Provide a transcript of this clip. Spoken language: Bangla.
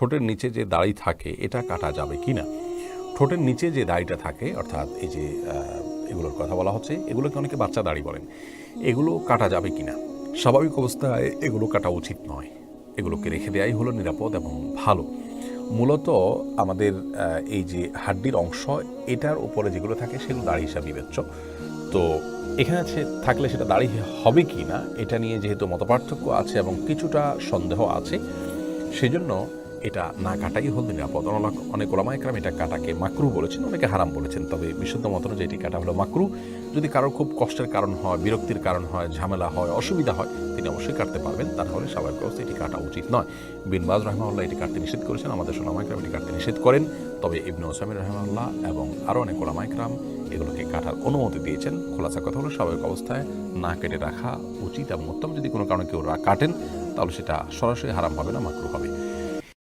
ঠোঁটের নিচে যে দাড়ি থাকে এটা কাটা যাবে কি না। ঠোঁটের নিচে যে দাড়িটা থাকে, অর্থাৎ এই যে এগুলোর কথা বলা হচ্ছে, এগুলোকে অনেকে বাচ্চা দাড়ি বলেন, এগুলো কাটা যাবে কি না। স্বাভাবিক অবস্থায় এগুলো কাটা উচিত নয়, এগুলোকে রেখে দেওয়াই হলো নিরাপদ এবং ভালো। মূলত আমাদের এই যে হাড্ডির অংশ, এটার উপরে যেগুলো থাকে সেগুলো দাড়ি হিসাবে বিবেচ্য। তো এখানে থাকলে সেটা দাড়ি হবে কি না এটা নিয়ে যেহেতু মতপার্থক্য আছে এবং কিছুটা সন্দেহ আছে, সেজন্য এটা না কাটাই হল নিরাপদ। অনেক ওলামা একরাম এটা কাটাকে মাকরু বলেছেন, অনেকে হারাম বলেছেন। তবে বিশুদ্ধ মত অনুযায়ী এটি কাটা হলো মাকরু। যদি কারোর খুব কষ্টের কারণ হয়, বিরক্তির কারণ হয়, ঝামেলা হয়, অসুবিধা হয়, তিনি অবশ্যই কাটতে পারবেন। তা নাহলে স্বাভাবিক অবস্থায় এটি কাটা উচিত নয়। বিন বাজ রাহমাহুল্লাহ এটি কাটতে নিষেধ করেছেন, আমাদের ওলামা একরাম এটি কাটতে নিষেধ করেন। তবে ইবনে উসাইমিন রাহমাহুল্লাহ এবং আরও অনেক ওলামা একরাম এগুলোকে কাটার অনুমতি দিয়েছেন। খোলাসা কথা হলো স্বাভাবিক অবস্থায় না কেটে রাখা উচিত এবং উত্তম। যদি কোনো কারণে কেউ কাটেন তাহলে সেটা সরাসরি হারাম হবে না, মাকরু হবে।